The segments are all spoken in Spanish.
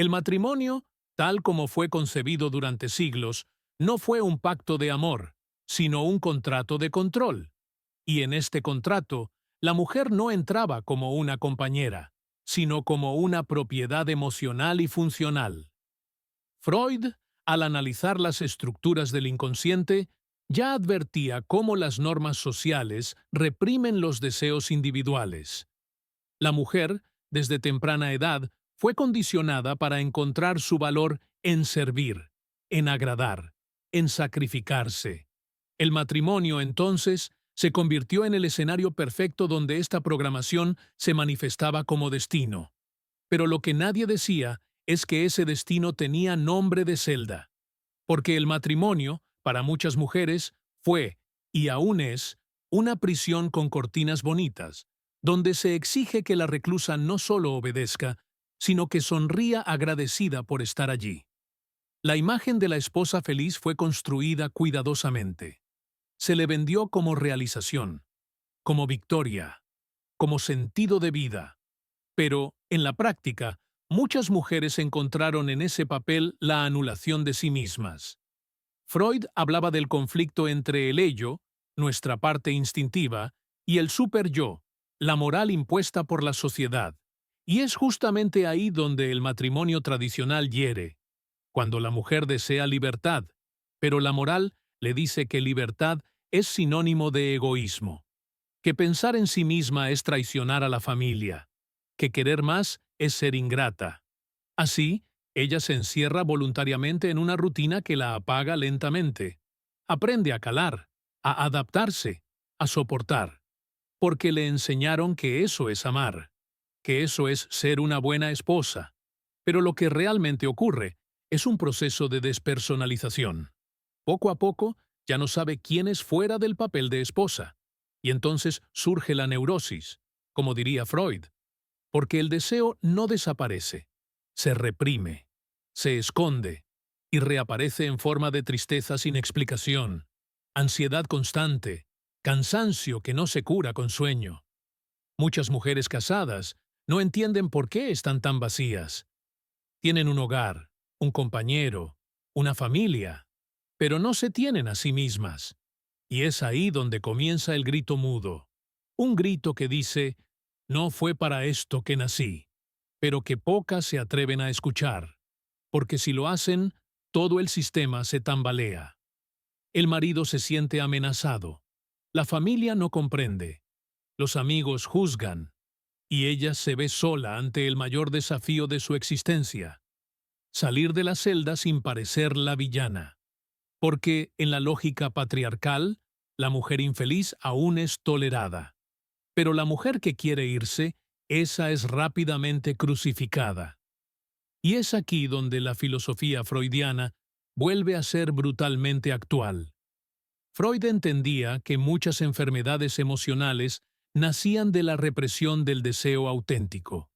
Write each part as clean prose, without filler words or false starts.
El matrimonio, tal como fue concebido durante siglos, no fue un pacto de amor, sino un contrato de control. Y en este contrato, la mujer no entraba como una compañera, sino como una propiedad emocional y funcional. Freud, al analizar las estructuras del inconsciente, ya advertía cómo las normas sociales reprimen los deseos individuales. La mujer, desde temprana edad, fue condicionada para encontrar su valor en servir, en agradar, en sacrificarse. El matrimonio, entonces, se convirtió en el escenario perfecto donde esta programación se manifestaba como destino. Pero lo que nadie decía es que ese destino tenía nombre de celda, porque el matrimonio, para muchas mujeres, fue, y aún es, una prisión con cortinas bonitas, donde se exige que la reclusa no solo obedezca, sino que sonría agradecida por estar allí. La imagen de la esposa feliz fue construida cuidadosamente. Se le vendió como realización, como victoria, como sentido de vida. Pero, en la práctica, muchas mujeres encontraron en ese papel la anulación de sí mismas. Freud hablaba del conflicto entre el ello, nuestra parte instintiva, y el superyo, la moral impuesta por la sociedad. Y es justamente ahí donde el matrimonio tradicional hiere, cuando la mujer desea libertad, pero la moral le dice que libertad es sinónimo de egoísmo, que pensar en sí misma es traicionar a la familia, que querer más es ser ingrata. Así, ella se encierra voluntariamente en una rutina que la apaga lentamente. Aprende a calar, a adaptarse, a soportar, porque le enseñaron que eso es amar, que eso es ser una buena esposa. Pero lo que realmente ocurre es un proceso de despersonalización. Poco a poco, ya no sabe quién es fuera del papel de esposa. Y entonces surge la neurosis, como diría Freud, porque el deseo no desaparece, se reprime, se esconde y reaparece en forma de tristeza sin explicación, ansiedad constante, cansancio que no se cura con sueño. Muchas mujeres casadas no entienden por qué están tan vacías. Tienen un hogar, un compañero, una familia, pero no se tienen a sí mismas. Y es ahí donde comienza el grito mudo. Un grito que dice, no fue para esto que nací, pero que pocas se atreven a escuchar, porque si lo hacen, todo el sistema se tambalea. El marido se siente amenazado, la familia no comprende, los amigos juzgan, y ella se ve sola ante el mayor desafío de su existencia, salir de la celda sin parecer la villana. Porque, en la lógica patriarcal, la mujer infeliz aún es tolerada. Pero la mujer que quiere irse, esa es rápidamente crucificada. Y es aquí donde la filosofía freudiana vuelve a ser brutalmente actual. Freud entendía que muchas enfermedades emocionales nacían de la represión del deseo auténtico.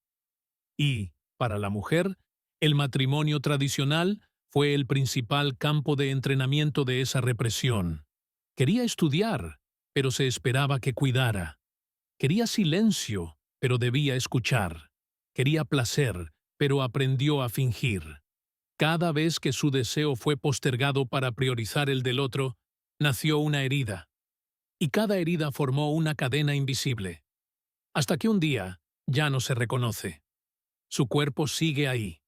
Y, para la mujer, el matrimonio tradicional fue el principal campo de entrenamiento de esa represión. Quería estudiar, pero se esperaba que cuidara. Quería silencio, pero debía escuchar. Quería placer, pero aprendió a fingir. Cada vez que su deseo fue postergado para priorizar el del otro, nació una herida. Y cada herida formó una cadena invisible. Hasta que un día ya no se reconoce. Su cuerpo sigue ahí.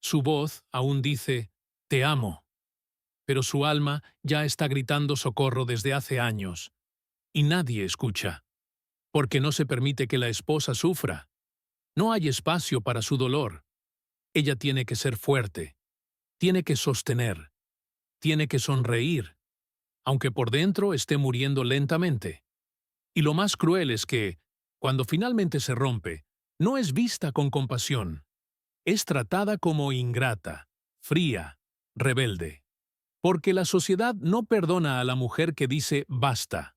Su voz aún dice, «Te amo», pero su alma ya está gritando socorro desde hace años. Y nadie escucha, porque no se permite que la esposa sufra. No hay espacio para su dolor. Ella tiene que ser fuerte, tiene que sostener, tiene que sonreír, aunque por dentro esté muriendo lentamente. Y lo más cruel es que, cuando finalmente se rompe, no es vista con compasión. Es tratada como ingrata, fría, rebelde. Porque la sociedad no perdona a la mujer que dice basta.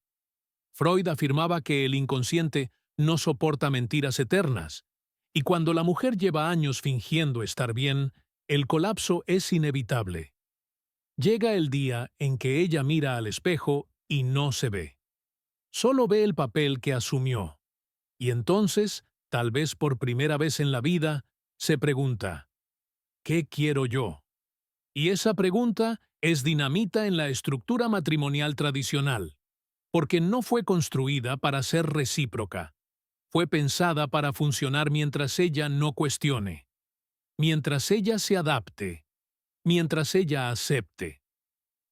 Freud afirmaba que el inconsciente no soporta mentiras eternas, y cuando la mujer lleva años fingiendo estar bien, el colapso es inevitable. Llega el día en que ella mira al espejo y no se ve. Solo ve el papel que asumió. Y entonces, tal vez por primera vez en la vida, se pregunta, ¿qué quiero yo? Y esa pregunta es dinamita en la estructura matrimonial tradicional, porque no fue construida para ser recíproca. Fue pensada para funcionar mientras ella no cuestione, mientras ella se adapte, mientras ella acepte.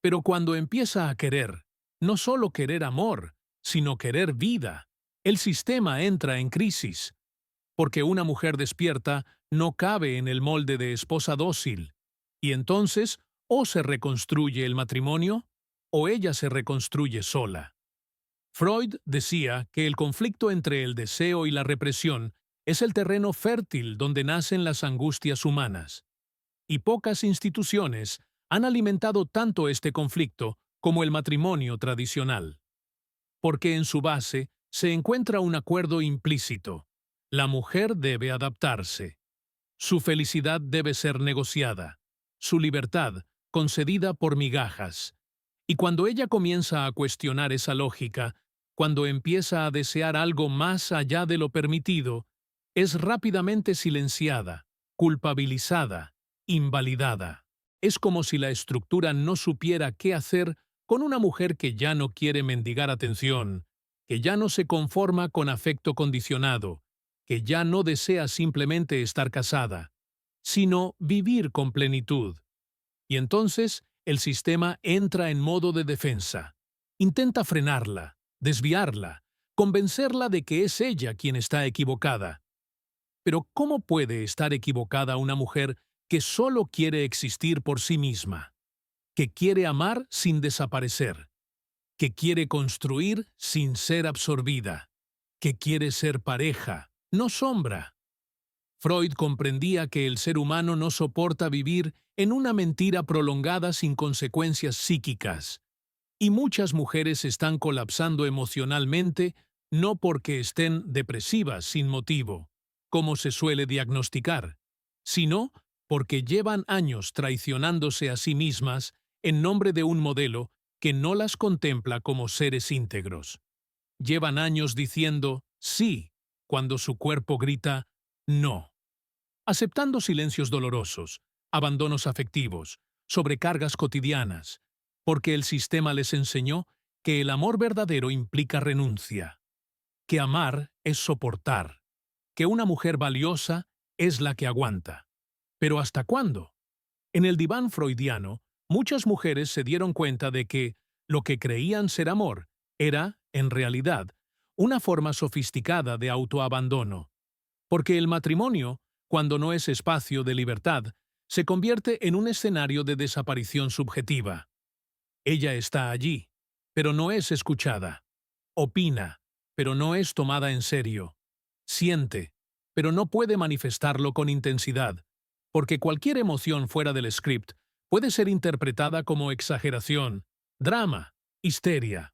Pero cuando empieza a querer, no solo querer amor, sino querer vida, el sistema entra en crisis, porque una mujer despierta no cabe en el molde de esposa dócil, y entonces o se reconstruye el matrimonio o ella se reconstruye sola. Freud decía que el conflicto entre el deseo y la represión es el terreno fértil donde nacen las angustias humanas, y pocas instituciones han alimentado tanto este conflicto como el matrimonio tradicional. Porque en su base se encuentra un acuerdo implícito. La mujer debe adaptarse. Su felicidad debe ser negociada. Su libertad concedida por migajas. Y cuando ella comienza a cuestionar esa lógica, cuando empieza a desear algo más allá de lo permitido, es rápidamente silenciada, culpabilizada, invalidada. Es como si la estructura no supiera qué hacer con una mujer que ya no quiere mendigar atención, que ya no se conforma con afecto condicionado, que ya no desea simplemente estar casada, sino vivir con plenitud. Y entonces el sistema entra en modo de defensa. Intenta frenarla, desviarla, convencerla de que es ella quien está equivocada. Pero ¿cómo puede estar equivocada una mujer que solo quiere existir por sí misma, que quiere amar sin desaparecer, que quiere construir sin ser absorbida, que quiere ser pareja, no sombra? Freud comprendía que el ser humano no soporta vivir en una mentira prolongada sin consecuencias psíquicas, y muchas mujeres están colapsando emocionalmente no porque estén depresivas sin motivo, como se suele diagnosticar, sino porque llevan años traicionándose a sí mismas en nombre de un modelo que no las contempla como seres íntegros. Llevan años diciendo sí cuando su cuerpo grita no, aceptando silencios dolorosos, abandonos afectivos, sobrecargas cotidianas, porque el sistema les enseñó que el amor verdadero implica renuncia, que amar es soportar, que una mujer valiosa es la que aguanta. ¿Pero hasta cuándo? En el diván freudiano, muchas mujeres se dieron cuenta de que lo que creían ser amor era, en realidad, una forma sofisticada de autoabandono. Porque el matrimonio, cuando no es espacio de libertad, se convierte en un escenario de desaparición subjetiva. Ella está allí, pero no es escuchada. Opina, pero no es tomada en serio. Siente, pero no puede manifestarlo con intensidad, porque cualquier emoción fuera del script puede ser interpretada como exageración, drama, histeria.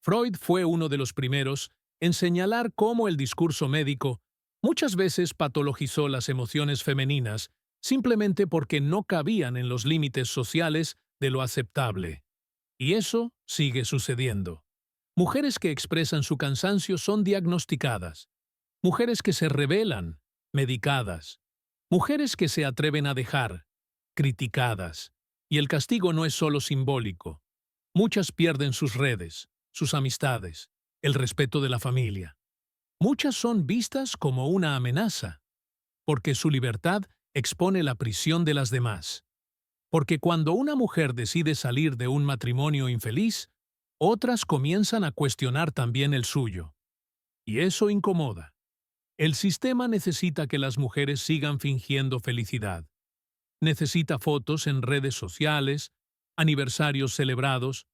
Freud fue uno de los primeros en señalar cómo el discurso médico muchas veces patologizó las emociones femeninas simplemente porque no cabían en los límites sociales de lo aceptable. Y eso sigue sucediendo. Mujeres que expresan su cansancio son diagnosticadas. Mujeres que se rebelan, medicadas. Mujeres que se atreven a dejar, criticadas. Y el castigo no es solo simbólico. Muchas pierden sus redes, sus amistades, el respeto de la familia. Muchas son vistas como una amenaza, porque su libertad expone la prisión de las demás. Porque cuando una mujer decide salir de un matrimonio infeliz, otras comienzan a cuestionar también el suyo. Y eso incomoda. El sistema necesita que las mujeres sigan fingiendo felicidad. Necesita fotos en redes sociales, aniversarios celebrados,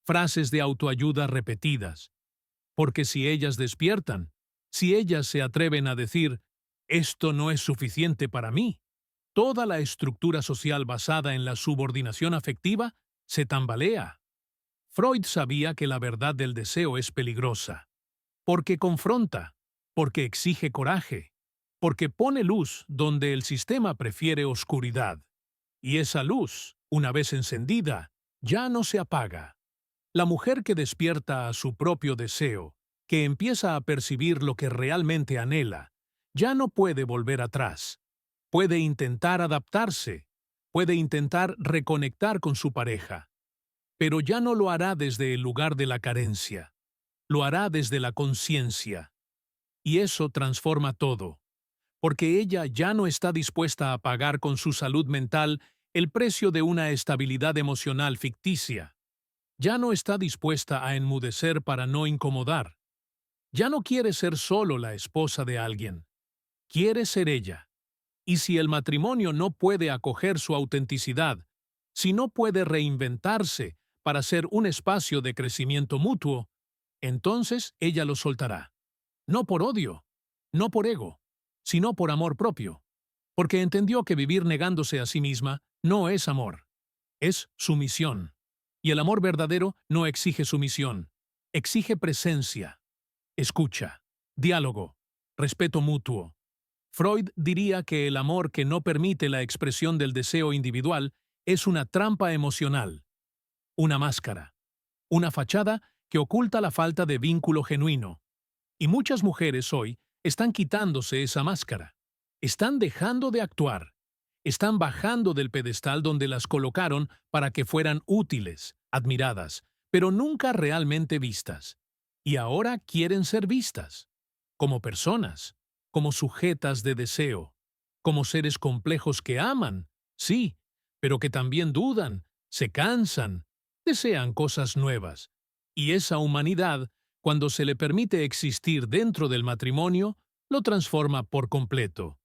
frases de autoayuda repetidas. Porque si ellas despiertan, si ellas se atreven a decir, esto no es suficiente para mí, toda la estructura social basada en la subordinación afectiva se tambalea. Freud sabía que la verdad del deseo es peligrosa, porque confronta, porque exige coraje, porque pone luz donde el sistema prefiere oscuridad. Y esa luz, una vez encendida, ya no se apaga. La mujer que despierta a su propio deseo, que empieza a percibir lo que realmente anhela, ya no puede volver atrás. puede intentar adaptarse, puede intentar reconectar con su pareja, pero ya no lo hará desde el lugar de la carencia, lo hará desde la conciencia. Y eso transforma todo, porque ella ya no está dispuesta a pagar con su salud mental el precio de una estabilidad emocional ficticia. Ya no está dispuesta a enmudecer para no incomodar. Ya no quiere ser solo la esposa de alguien. Quiere ser ella. Y si el matrimonio no puede acoger su autenticidad, si no puede reinventarse para ser un espacio de crecimiento mutuo, entonces ella lo soltará. No por odio, no por ego, sino por amor propio, porque entendió que vivir negándose a sí misma no es amor, es sumisión. Y el amor verdadero no exige sumisión, exige presencia, escucha, diálogo, respeto mutuo. Freud diría que el amor que no permite la expresión del deseo individual es una trampa emocional, una máscara, una fachada que oculta la falta de vínculo genuino. Y muchas mujeres hoy están quitándose esa máscara, están dejando de actuar, están bajando del pedestal donde las colocaron para que fueran útiles, admiradas, pero nunca realmente vistas. Y ahora quieren ser vistas, como personas, como sujetas de deseo, como seres complejos que aman, sí, pero que también dudan, se cansan, desean cosas nuevas. Y esa humanidad, cuando se le permite existir dentro del matrimonio, lo transforma por completo.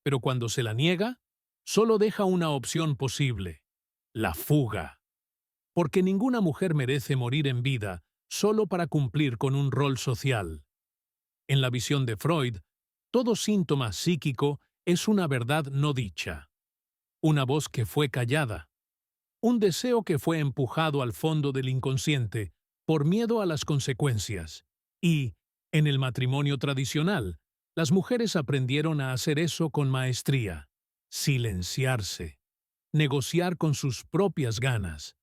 Pero cuando se la niega, solo deja una opción posible: la fuga. Porque ninguna mujer merece morir en vida solo para cumplir con un rol social. En la visión de Freud, todo síntoma psíquico es una verdad no dicha, una voz que fue callada, un deseo que fue empujado al fondo del inconsciente por miedo a las consecuencias. Y, en el matrimonio tradicional, las mujeres aprendieron a hacer eso con maestría: silenciarse, negociar con sus propias ganas,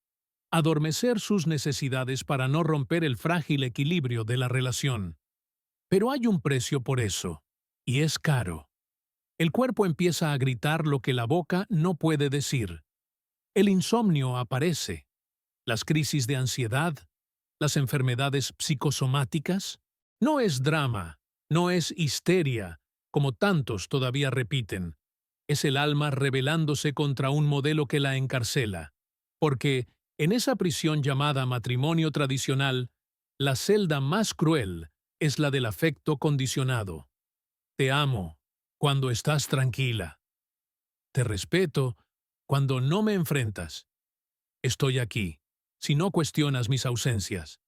adormecer sus necesidades para no romper el frágil equilibrio de la relación. Pero hay un precio por eso, y es caro. El cuerpo empieza a gritar lo que la boca no puede decir. El insomnio aparece, las crisis de ansiedad, las enfermedades psicosomáticas. No es drama, no es histeria, como tantos todavía repiten. Es el alma rebelándose contra un modelo que la encarcela. Porque, en esa prisión llamada matrimonio tradicional, la celda más cruel es la del afecto condicionado. Te amo cuando estás tranquila. Te respeto cuando no me enfrentas. Estoy aquí, si no cuestionas mis ausencias.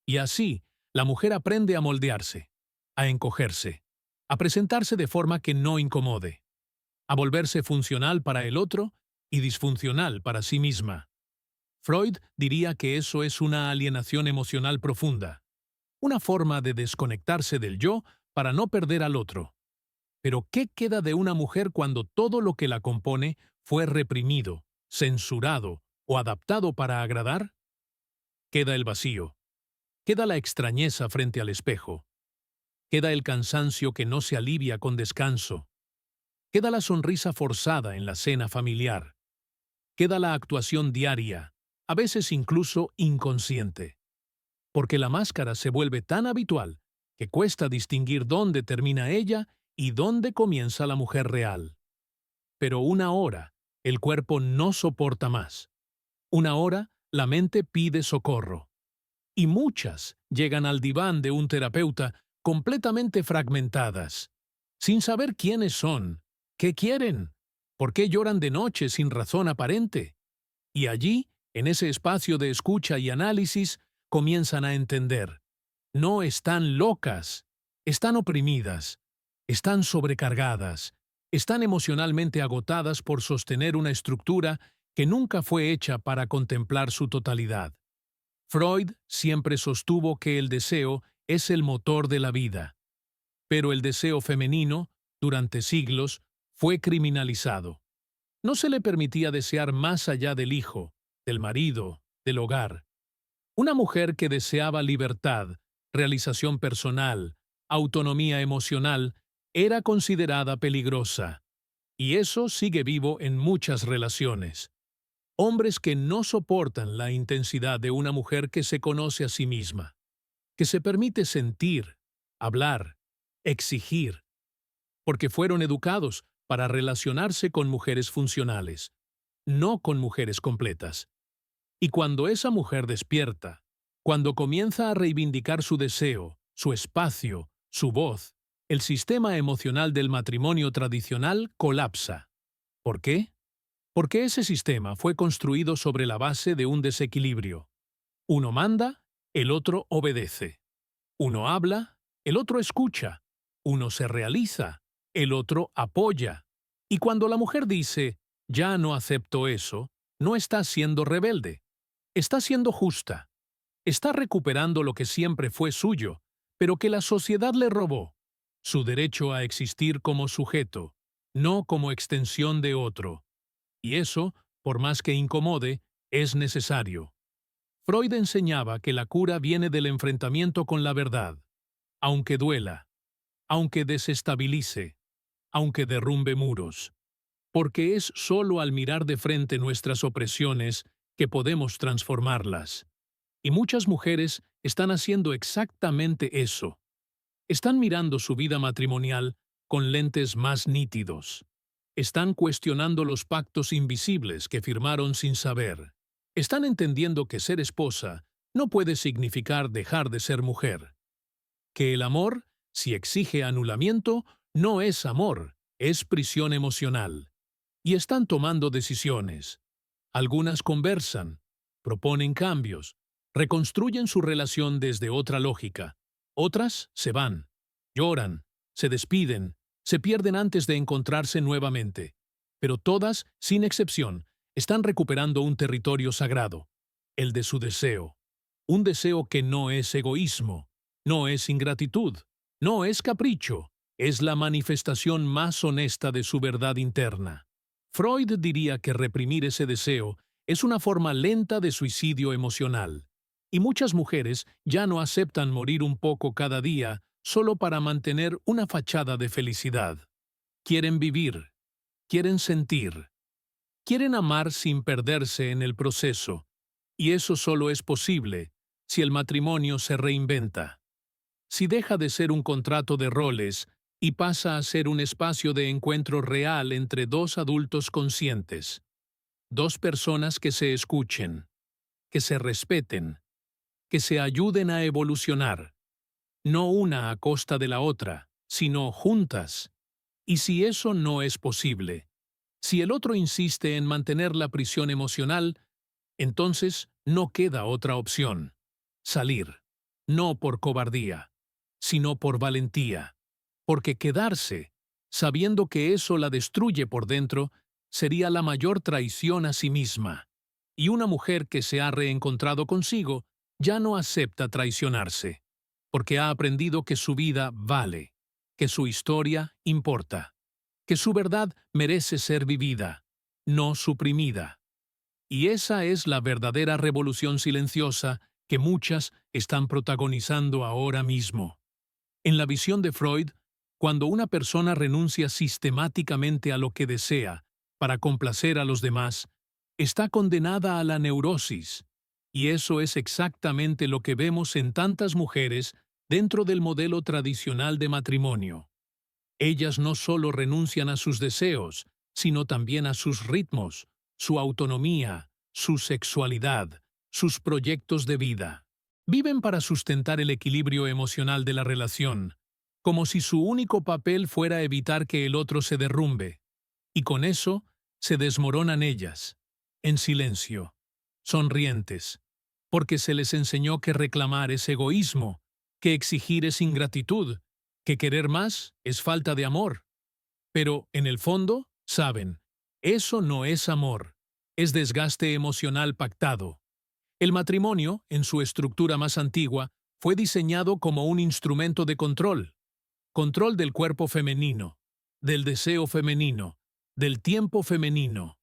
Y así, la mujer aprende a moldearse, a encogerse, a presentarse de forma que no incomode, a volverse funcional para el otro y disfuncional para sí misma. Freud diría que eso es una alienación emocional profunda, una forma de desconectarse del yo para no perder al otro. Pero ¿qué queda de una mujer cuando todo lo que la compone fue reprimido, censurado o adaptado para agradar? Queda el vacío, queda la extrañeza frente al espejo, queda el cansancio que no se alivia con descanso, queda la sonrisa forzada en la cena familiar, queda la actuación diaria, a veces incluso inconsciente, porque la máscara se vuelve tan habitual que cuesta distinguir dónde termina ella y dónde comienza la mujer real. Pero una hora, el cuerpo no soporta más. Una hora, la mente pide socorro. Y muchas llegan al diván de un terapeuta completamente fragmentadas, sin saber quiénes son, qué quieren, por qué lloran de noche sin razón aparente. Y allí, en ese espacio de escucha y análisis, comienzan a entender. No están locas, están oprimidas, están sobrecargadas, están emocionalmente agotadas por sostener una estructura que nunca fue hecha para contemplar su totalidad. Freud siempre sostuvo que el deseo es el motor de la vida, pero el deseo femenino, durante siglos, fue criminalizado. No se le permitía desear más allá del hijo, del marido, del hogar. Una mujer que deseaba libertad, realización personal, autonomía emocional, era considerada peligrosa. Y eso sigue vivo en muchas relaciones. Hombres que no soportan la intensidad de una mujer que se conoce a sí misma, que se permite sentir, hablar, exigir, porque fueron educados para relacionarse con mujeres funcionales, no con mujeres completas. Y cuando esa mujer despierta, cuando comienza a reivindicar su deseo, su espacio, su voz, el sistema emocional del matrimonio tradicional colapsa. ¿Por qué? Porque ese sistema fue construido sobre la base de un desequilibrio. Uno manda, el otro obedece. Uno habla, el otro escucha. Uno se realiza, el otro apoya. Y cuando la mujer dice, ya no acepto eso, no está siendo rebelde. Está siendo justa. Está recuperando lo que siempre fue suyo, pero que la sociedad le robó. Su derecho a existir como sujeto, no como extensión de otro. Y eso, por más que incomode, es necesario. Freud enseñaba que la cura viene del enfrentamiento con la verdad, aunque duela, aunque desestabilice, aunque derrumbe muros. Porque es solo al mirar de frente nuestras opresiones que podemos transformarlas. Y muchas mujeres están haciendo exactamente eso. Están mirando su vida matrimonial con lentes más nítidos. Están cuestionando los pactos invisibles que firmaron sin saber. Están entendiendo que ser esposa no puede significar dejar de ser mujer. Que el amor, si exige anulamiento, no es amor, es prisión emocional. Y están tomando decisiones. Algunas conversan, proponen cambios, reconstruyen su relación desde otra lógica. Otras se van, lloran, se despiden, se pierden antes de encontrarse nuevamente. Pero todas, sin excepción, están recuperando un territorio sagrado, el de su deseo. Un deseo que no es egoísmo, no es ingratitud, no es capricho, es la manifestación más honesta de su verdad interna. Freud diría que reprimir ese deseo es una forma lenta de suicidio emocional. Y muchas mujeres ya no aceptan morir un poco cada día solo para mantener una fachada de felicidad. Quieren vivir, quieren sentir, quieren amar sin perderse en el proceso. Y eso solo es posible si el matrimonio se reinventa. Si deja de ser un contrato de roles y pasa a ser un espacio de encuentro real entre dos adultos conscientes. Dos personas que se escuchen, que se respeten, que se ayuden a evolucionar. No una a costa de la otra, sino juntas. Y si eso no es posible, si el otro insiste en mantener la prisión emocional, entonces no queda otra opción. Salir. No por cobardía, sino por valentía. Porque quedarse, sabiendo que eso la destruye por dentro, sería la mayor traición a sí misma. Y una mujer que se ha reencontrado consigo ya no acepta traicionarse, porque ha aprendido que su vida vale, que su historia importa, que su verdad merece ser vivida, no suprimida. Y esa es la verdadera revolución silenciosa que muchas están protagonizando ahora mismo. En la visión de Freud, cuando una persona renuncia sistemáticamente a lo que desea para complacer a los demás, está condenada a la neurosis. Y eso es exactamente lo que vemos en tantas mujeres dentro del modelo tradicional de matrimonio. Ellas no solo renuncian a sus deseos, sino también a sus ritmos, su autonomía, su sexualidad, sus proyectos de vida. Viven para sustentar el equilibrio emocional de la relación, como si su único papel fuera evitar que el otro se derrumbe. Y con eso, se desmoronan ellas, en silencio, sonrientes, porque se les enseñó que reclamar es egoísmo, que exigir es ingratitud, que querer más es falta de amor. Pero, en el fondo, saben, eso no es amor, es desgaste emocional pactado. El matrimonio, en su estructura más antigua, fue diseñado como un instrumento de control. Control del cuerpo femenino, del deseo femenino, del tiempo femenino.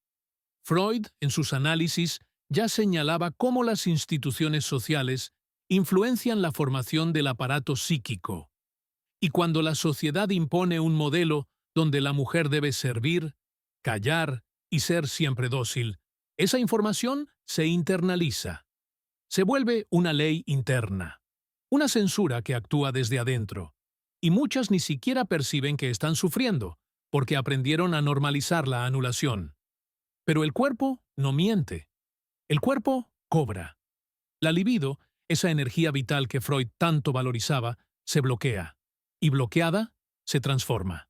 Freud, en sus análisis, ya señalaba cómo las instituciones sociales influencian la formación del aparato psíquico. Y cuando la sociedad impone un modelo donde la mujer debe servir, callar y ser siempre dócil, esa información se internaliza. Se vuelve una ley interna, una censura que actúa desde adentro. Y muchas ni siquiera perciben que están sufriendo, porque aprendieron a normalizar la anulación. Pero el cuerpo no miente. El cuerpo cobra. La libido, esa energía vital que Freud tanto valorizaba, se bloquea. Y bloqueada, se transforma.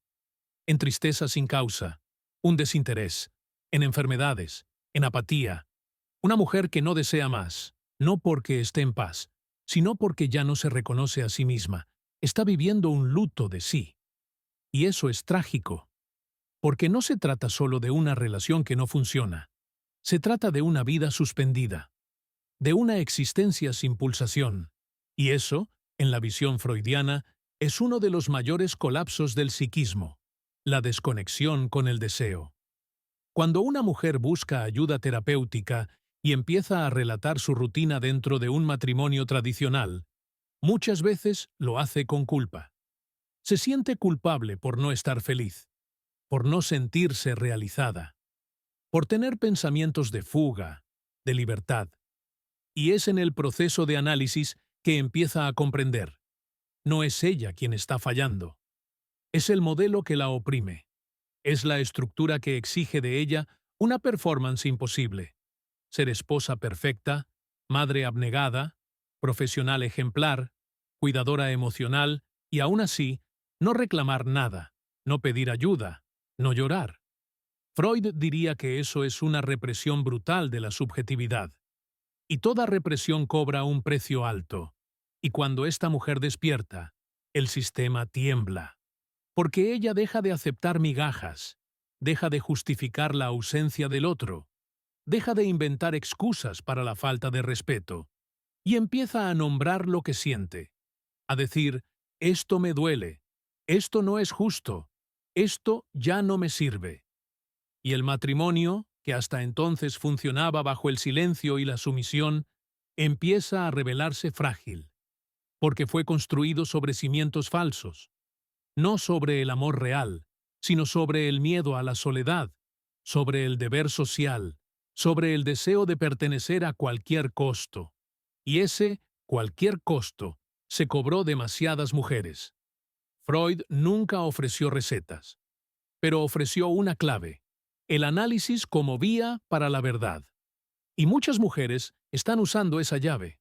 En tristeza sin causa, un desinterés, en enfermedades, en apatía. Una mujer que no desea más, no porque esté en paz, sino porque ya no se reconoce a sí misma. Está viviendo un luto de sí. Y eso es trágico, porque no se trata solo de una relación que no funciona. Se trata de una vida suspendida, de una existencia sin pulsación. Y eso, en la visión freudiana, es uno de los mayores colapsos del psiquismo, la desconexión con el deseo. Cuando una mujer busca ayuda terapéutica y empieza a relatar su rutina dentro de un matrimonio tradicional, muchas veces lo hace con culpa. Se siente culpable por no estar feliz, por no sentirse realizada, por tener pensamientos de fuga, de libertad. Y es en el proceso de análisis que empieza a comprender. No es ella quien está fallando. Es el modelo que la oprime. Es la estructura que exige de ella una performance imposible. Ser esposa perfecta, madre abnegada, profesional ejemplar, cuidadora emocional y aún así, no reclamar nada, no pedir ayuda, no llorar. Freud diría que eso es una represión brutal de la subjetividad. Y toda represión cobra un precio alto. Y cuando esta mujer despierta, el sistema tiembla. Porque ella deja de aceptar migajas, deja de justificar la ausencia del otro, deja de inventar excusas para la falta de respeto, y empieza a nombrar lo que siente, a decir, esto me duele, esto no es justo, esto ya no me sirve. Y el matrimonio, que hasta entonces funcionaba bajo el silencio y la sumisión, empieza a revelarse frágil, porque fue construido sobre cimientos falsos, no sobre el amor real, sino sobre el miedo a la soledad, sobre el deber social, sobre el deseo de pertenecer a cualquier costo. Y ese, cualquier costo, se cobró demasiadas mujeres. Freud nunca ofreció recetas, pero ofreció una clave: el análisis como vía para la verdad. Y muchas mujeres están usando esa llave.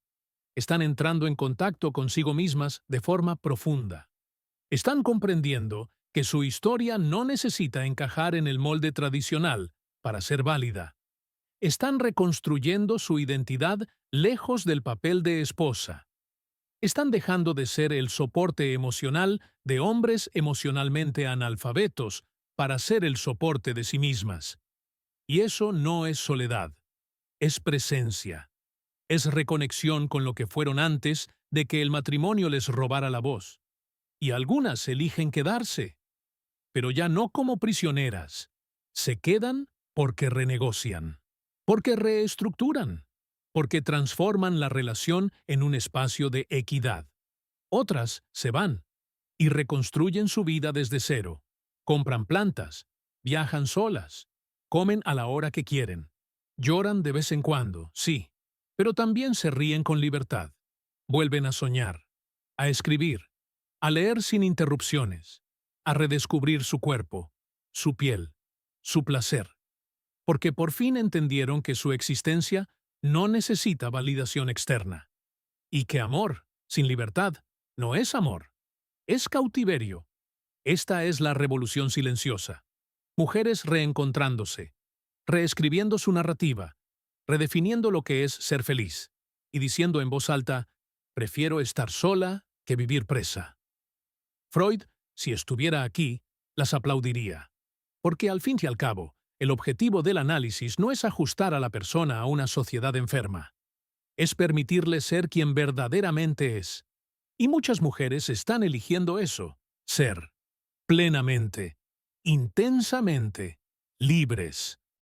Están entrando en contacto consigo mismas de forma profunda. Están comprendiendo que su historia no necesita encajar en el molde tradicional para ser válida. Están reconstruyendo su identidad lejos del papel de esposa. Están dejando de ser el soporte emocional de hombres emocionalmente analfabetos para ser el soporte de sí mismas. Y eso no es soledad, es presencia, es reconexión con lo que fueron antes de que el matrimonio les robara la voz. Y algunas eligen quedarse, pero ya no como prisioneras. Se quedan porque renegocian, porque reestructuran, porque transforman la relación en un espacio de equidad. Otras se van y reconstruyen su vida desde cero. Compran plantas, viajan solas, comen a la hora que quieren. Lloran de vez en cuando, sí, pero también se ríen con libertad. Vuelven a soñar, a escribir, a leer sin interrupciones, a redescubrir su cuerpo, su piel, su placer, porque por fin entendieron que su existencia no necesita validación externa, y que amor, sin libertad, no es amor, es cautiverio. Esta es la revolución silenciosa. Mujeres reencontrándose, reescribiendo su narrativa, redefiniendo lo que es ser feliz, y diciendo en voz alta, prefiero estar sola que vivir presa. Freud, si estuviera aquí, las aplaudiría. Porque al fin y al cabo, el objetivo del análisis no es ajustar a la persona a una sociedad enferma. Es permitirle ser quien verdaderamente es. Y muchas mujeres están eligiendo eso, ser, plenamente, intensamente, libres.